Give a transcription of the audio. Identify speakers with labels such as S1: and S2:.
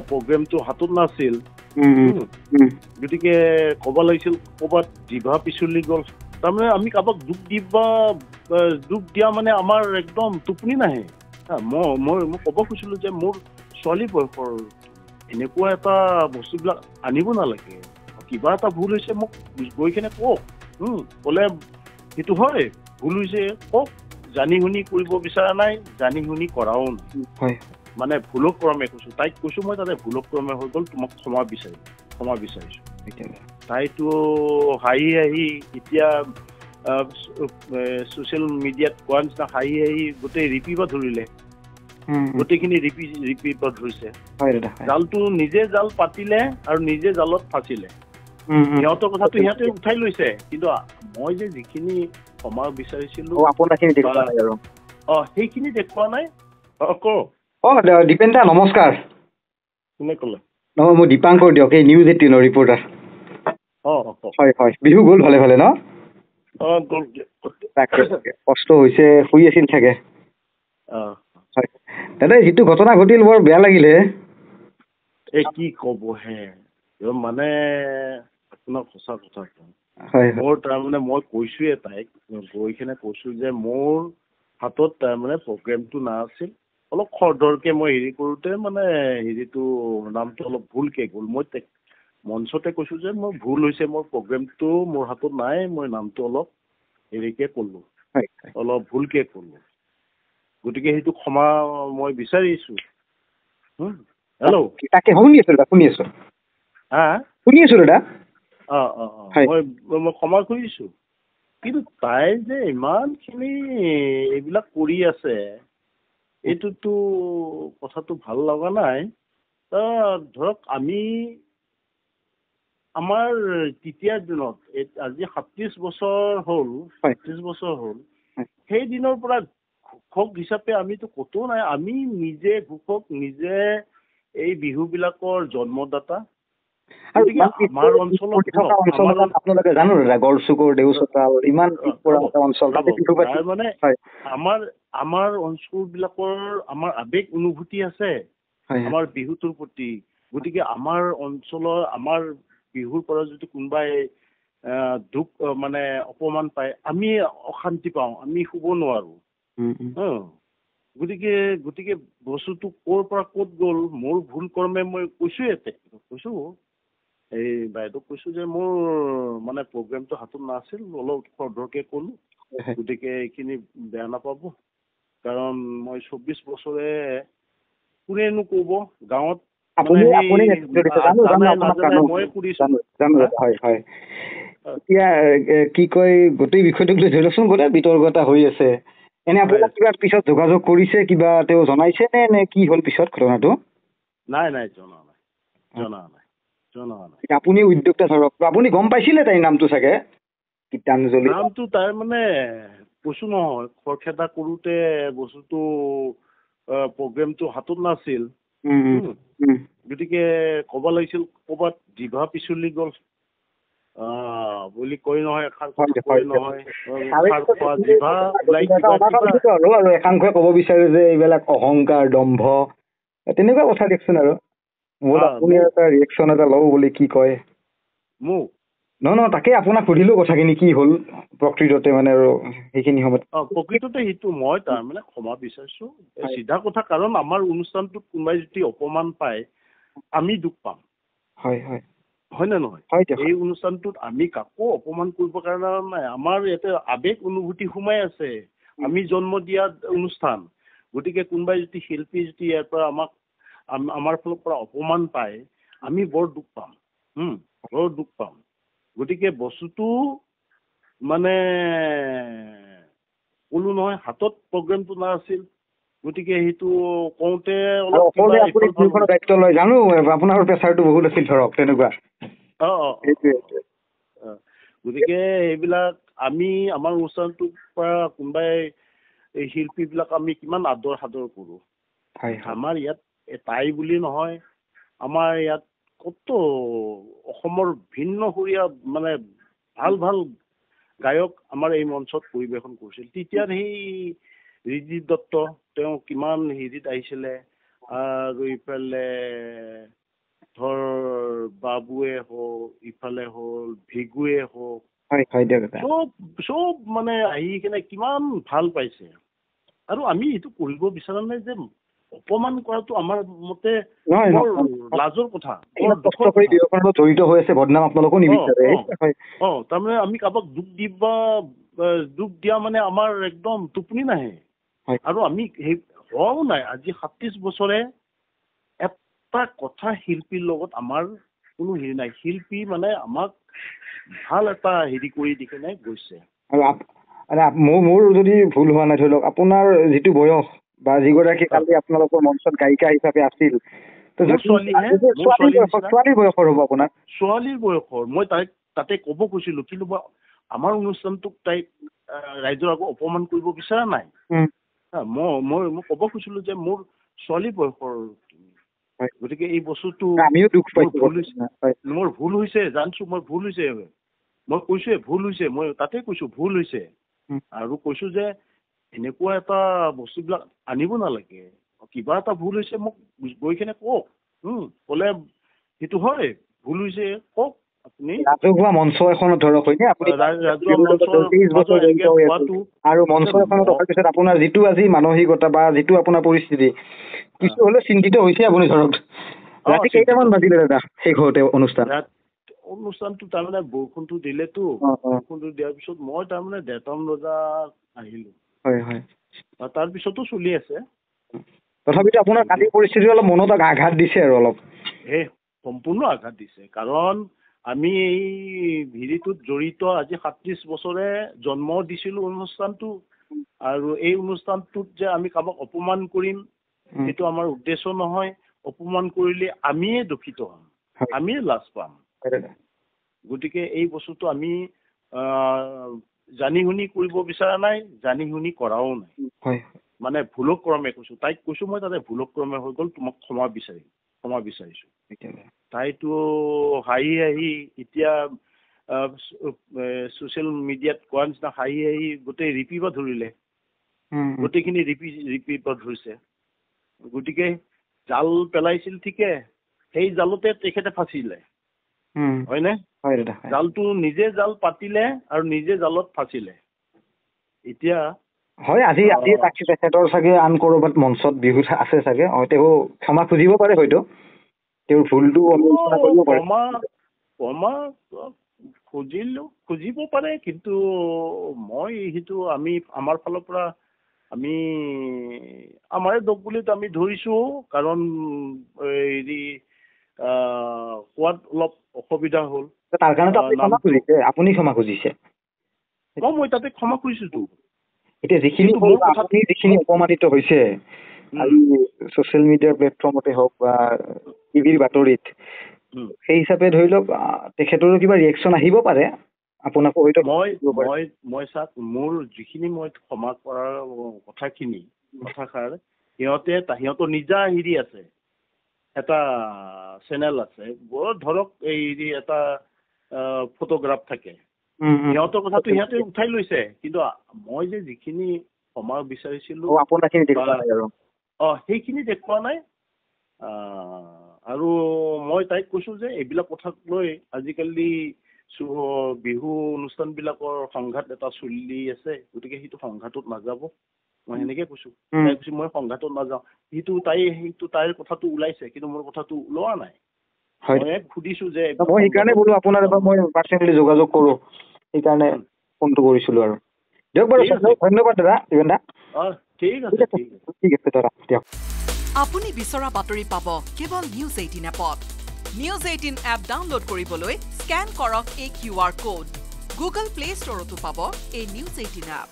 S1: প্ৰগ্ৰেমটো হাতত নাছিল গতিকে ক'ব লাগিছিল ক'ৰবাত জিভা পিছলি গ'ল তাৰমানে আমি কাৰোবাক দুখ দিয়া মানে আমাৰ একদম টোপনি নাহে মই ক'ব খুজিছিলোঁ যে মোৰ ছোৱালী বয়সৰ এনেকুৱা এটা বস্তুবিলাক আনিব নালাগে কিবা এটা ভুল হৈছে মোক গৈ কিনে কওক ক'লে সেইটো হয় ভুল হৈছে কওক জানি শুনি কৰিব বিচৰা নাই জানি শুনি কৰাও নাই মানে ভুলক্ৰমে কৈছোঁ তাইক কৈছোঁ মই তাতে ভুলক্ৰমে হৈ গ'ল তোমাক ক্ষমা বিচাৰিছোঁ তাইতো হাঁহি এতিয়া ছ'চিয়েল মিডিয়াত কোৱা নিচিনা হাঁহি গোটেই ৰিপিব ধৰিলে গোটেইখিনি ৰিপিব ধৰিছে জালটো নিজে জাল পাতিলে আৰু নিজে জালত ফাঁচিলে সিহঁতৰ কথাটো সিহঁতে উঠাই লৈছে কিন্তু মই যে যিখিনি ক্ষমা বিচাৰিছিলোঁ সেইখিনি দেখুওৱা নাই
S2: দীপেন দা নমস্কাৰ
S1: কোনে ক'লে
S2: মই দীপাংকৰ দিয়ক এই নিউজ 18 ৰিপৰ্টাৰ হয় বিহু গ'ল ভালে ন কষ্ট হৈছে শুই আছিল চাগে দাদা যিটো ঘটনা ঘটিল বৰ বেয়া লাগিলে
S1: কি ক'ব হে মানে আপোনাক সঁচা কথা মোৰ তাৰমানে মই কৈছোঁৱে তাইক গৈ কিনে কৈছোঁ যে মোৰ হাতত তাৰমানে প্ৰগ্ৰেমটো নাছিল অলপ খৰধৰকৈ মই হেৰি কৰোঁতে মানে হেৰিটো নামটো অলপ ভুলকৈ গ'ল মই মঞ্চতে কৈছোঁ যে মোৰ ভুল হৈছে মোৰ প্ৰগ্ৰেমটো মোৰ হাতত নাই মই নামটো অলপ হেৰিকৈ ক'লোঁ অলপ ভুলকৈ ক'লোঁ গতিকে সেইটো ক্ষমা মই বিচাৰিছোঁ হেল্ল'
S2: তাকে শুনি আছোঁ দাদা
S1: মই ক্ষমা খুজিছোঁ কিন্তু তাই যে ইমানখিনি এইবিলাক কৰি আছে এইটোতো কথাটো ভাল লগা নাই ধৰক আমি আমাৰ তেতিয়াৰ দিনত আজি 37 বছৰ হ'ল সেই দিনৰ পৰা ঘোষক হিচাপে আমিতো ক'তো নাই আমি নিজে ঘোষক নিজে এই বিহুবিলাকৰ জন্মদাতা আমাৰ অঞ্চলত
S2: আপোনালোকে জানো দাদা গড়চুকৰ দেওচতাল ইমান
S1: মানে আমাৰ অঞ্চলবিলাকৰ আমাৰ আৱেগ অনুভূতি আছে আমাৰ বিহুটোৰ প্ৰতি গতিকে আমাৰ অঞ্চলৰ আমাৰ বিহুৰ পৰা যদি কোনোবাই দুখ মানে অপমান পায় আমি অশান্তি পাওঁ আমি শুব নোৱাৰোঁ গতিকে বস্তুটো ক'ৰ পৰা ক'ত গ'ল মোৰ ভুল কৰ্মে মই কৈছোঁ এই বাইদেউক কৈছোঁ যে মোৰ মানে প্ৰগ্ৰেমটো হাতত নাছিল অলপ খৰধৰকৈ ক'লোঁ গতিকে এইখিনি বেয়া নাপাব কাৰণ মই 24 বছৰে কোনেনো ক'ব গাঁৱত
S2: এতিয়া কি কয় গোটেই বিষয়টোক লৈ ধৰি লওকচোন বোলে বিতৰ্ক এটা হৈ আছে এনে আপোনাক কিবা পিছত যোগাযোগ কৰিছে কিবা তেওঁ জনাইছে নে কি হ'ল পিছত ঘটনাটো
S1: নাই জনা নাই
S2: আপুনি উদ্যোক্তা ধৰক আপুনি গম পাইছিলে তাইৰ নামটো চাগে গীতাঞ্জলি
S1: নামটো তাই মানে কৈছোঁ নহয় খৰখেদা কৰোঁতে বস্তুটো প্ৰগ্ৰেমটো হাতত নাছিল গতিকে ক'ব লাগিছিল ক'ৰবাত জিভা পিছলি গ'ল বুলি কয় নহয়
S2: একাংশই ক'ব বিচাৰে যে এইবিলাক অহংকাৰ দম্ভ তেনেকুৱা কথা দিয়কচোন আৰু আপুনি এটা ৰিয়েকশ্যন এটা লওঁ বুলি কি কয়
S1: মোক
S2: নহয় তাকে আপোনাক সুধিলো কথাখিনি কি হ'ল প্ৰকৃততে মানে আৰু সেইখিনি সময়ত
S1: প্ৰকৃততে সেইটো মই তাৰমানে ক্ষমা বিচাৰিছোঁ চিধা কথা কাৰণ আমাৰ অনুষ্ঠানটোত কোনোবাই যদি অপমান পায় আমি দুখ পাম হয় নে নহয় এই অনুষ্ঠানটোত আমি কাকো অপমান কৰিবৰ কাৰণে নাই আমাৰ ইয়াতে আৱেগ অনুভূতি সোমাই আছে আমি জন্ম দিয়া অনুষ্ঠান গতিকে কোনোবাই যদি শিল্পী যদি ইয়াৰ পৰা আমাৰ ফালৰ পৰা অপমান পায় আমি বৰ দুখ পাম গতিকে বস্তুটো মানে ক'লো নহয় হাতত প্ৰগ্ৰেমটো নাছিল গতিকে সেইটো কওঁতে
S2: দায়িত্ব লয় জানো আপোনাৰ প্ৰেচাৰটো বহুত আছিল ধৰক তেনেকুৱা
S1: গতিকে এইবিলাক আমি আমাৰ অনুষ্ঠানটোৰ পৰা কোনোবাই এই শিল্পীবিলাক আমি কিমান আদৰ সাদৰ কৰোঁ আমাৰ ইয়াত তাই বুলি নহয় আমাৰ ইয়াত কতো অসমৰ ভিন্ন সুৰীয়া মানে ভাল গায়ক আমাৰ এই মঞ্চত পৰিৱেশন কৰিছিল তেতিয়া সেই ৰিজিত দত্ত তেওঁ কিমান হেৰিত আহিছিলে আৰু ইফালে ধৰ বাবুৱে হওক, ইফালে হ'ল ভিগুৱে হওক, চব মানে আহি কিনে কিমান ভাল পাইছে। আৰু আমি এইটো কৰিব বিচৰা নাই যে অপমান কৰাটো আমাৰ মতে লাজৰ কথা,
S2: জড়িত হৈ আছে, বদনাম আপোনালোকো নিবিচাৰে।
S1: তাৰমানে আমি কাৰোবাক দুখ দিয়া মানে আমাৰ একদম টোপনি নাহে। আৰু আমি সেই হোৱাও নাই। আজি 37 বছৰে এটা কথা শিল্পীৰ লগত আমাৰ কোনো হেৰি নাই। শিল্পী মানে আমাক ভাল এটা হেৰি কৰি দি কিনে গৈছে।
S2: মোৰ যদি ভুল হোৱা নাই, ধৰি লওক আপোনাৰ যিটো বয়স বা যিগৰাকী কালি আপোনালোকৰ মঞ্চত গায়িকা হিচাপে আছিল, ছোৱালীৰ বয়সৰ হ'ব আপোনাৰ?
S1: ছোৱালীৰ বয়সৰ। মই তাইক তাতে ক'ব কৈছিলো, কিন্তু আমাৰ অনুষ্ঠানটোক তাইক ৰাইজৰ আগত অপমান কৰিব বিচৰা নাই। মই ক'ব খুজিছিলো যে মোৰ ছোৱালী বয়সৰ, গতিকে এই বস্তুটো মোৰ ভুল হৈছে, জানছো মই ভুল হৈছে, মই কৈছোৱে ভুল হৈছে, মই তাতে কৈছো ভুল হৈছে। আৰু কৈছো যে এনেকুৱা এটা বস্তুবিলাক আনিব নালাগে, কিবা এটা ভুল হৈছে মোক গৈ কিনে কওক। ক'লে সেইটো হয় ভুল হৈছে কওক আপুনি।
S2: ৰাজহুৱা মঞ্চ এখনত ধৰক হয়নে আপুনি, আৰু মঞ্চ এখনত অহাৰ পিছত আপোনাৰ যিটো আজি মানসিকতা বা যিটো আপোনাৰ পৰিস্থিতি, কিছু হলেও চিন্তিত হৈছে আপুনি। ধৰক ৰাতি কেইটামান বাজিলে দাদা শেষ হওঁতে
S1: অনুষ্ঠানটো? তাৰমানে বৰষুণটো দিলেতো, বৰষুণটো দিয়াৰ পিছত মই তাৰমানে 1:30 বজাত আহিলো। তাৰপিছতো চলি আছে।
S2: তথাপিতো আপোনাৰ কালিৰ পৰিস্থিতি অলপ মনত আঘাত দিছে আৰু অলপ।
S1: সম্পূৰ্ণ আঘাত দিছে, কাৰণ আমি এই ভিৰিটোত জড়িত আজি 37 বছৰে জন্ম দিছিলো অনুষ্ঠানটো। আৰু এই অনুষ্ঠানটোত যে আমি কাৰোবাক অপমান কৰিম সেইটো আমাৰ উদ্দেশ্য নহয়। অপমান কৰিলে আমিয়ে দূষিত হ'ম, আমিয়ে লাজ পাম। গতিকে এই বস্তুটো আমি জানি শুনি কৰিব বিচৰা নাই, জানি শুনি কৰাও নাই। মানে ভুলক্ৰমে কৈছো, তাইক কৈছো মই তাতে ভুলক্ৰমে হৈ গ'ল, তোমাক ক্ষমা বিচাৰিছো। তাইতো হাঁহি এতিয়া ছচিয়েল মিডিয়াত কোৱাৰ নিচিনা হাঁহি গোটেই ৰিপিব ধৰিলে, গোটেইখিনি ৰিপিব ধৰিছে। গতিকে জাল পেলাইছিল ঠিকে, সেই জালতে তেখেতে ফাঁচিলে, হয়নে? জালটো নিজে জাল পাতিলে আৰু নিজে জালত ফাঁচিলে। এতিয়া
S2: হয়, আজি তেখেতৰ চাগে আন ক'ৰবাত মঞ্চত বিহু আছে চাগে, তেওঁ ক্ষমা খুজিব পাৰে, হয়তো তেওঁৰ ভুলটো
S1: ক্ষমা খুজিব পাৰে। কিন্তু মই সেইটো আমাৰ ফালৰ পৰা আমি আমাৰে দোষ বুলিতো আমি ধৰিছো, কাৰণ হেৰি কোৱাত অলপ অসুবিধা হ'ল।
S2: তাৰ কাৰণে আপুনি ক্ষমা খুজিছে?
S1: মই তাতে ক্ষমা খুজিছোতো।
S2: এতিয়া যিখিনি অপমানিত হৈছে ছচিয়েল মিডিয়াৰ প্লেটফৰ্মতে হওক বা টিভিৰ বাতৰিত, সেই হিচাপে ধৰি লওক তেখেতৰো কিবা ৰিয়েকশ্যন আহিব পাৰে আপোনাকো হয়তো।
S1: মই চাওক, মোৰ যিখিনি মই ক্ষমা কৰাৰ কথাষাৰ সিহঁতৰ নিজা হেৰি আছে, এটা চেনেল আছে, ধৰক এই এটা ফটোগ্ৰাফ থাকে, সিহঁতৰ কথাটো সিহঁতে উঠাই লৈছে। কিন্তু মই যে যিখিনি ক্ষমা বিচাৰিছিলো সেইখিনি দেখুওৱা নাই। আৰু মই তাইক কৈছো যে এইবিলাক কথাক লৈ আজিকালি বিহু অনুষ্ঠানবিলাকৰ সংঘাত এটা চলি আছে, গতিকে সেইটো সংঘাতত নাযাব, মই সেনেকে কৈছো। তাই কৈছো মই সংঘাতত নাযাওঁ। তাইৰ কথাটো ওলাইছে, কিন্তু মোৰ কথাটো ওলোৱা নাই। মই সুধিছো যে
S2: মই সেইকাৰণে বোলো আপোনাৰ এবাৰ মই পাৰ্চনেলি যোগাযোগ কৰো, সেইকাৰণে ফোনটো কৰিছিলো। আৰু দিয়ক বাৰু, ধন্যবাদ দাদা।
S1: ঠিক আছে
S2: দাদা, দিয়ক।
S3: আপুনি বিচৰা বাতৰি পাব কেৱল নিউজ 18 এপত। নিউজ 18 এপ ডাউনলোড কৰিবলৈ স্কেন কৰক এই QR কোড। গুগল প্লে ষ্টৰতো পাব এই নিউজ 18 এপ।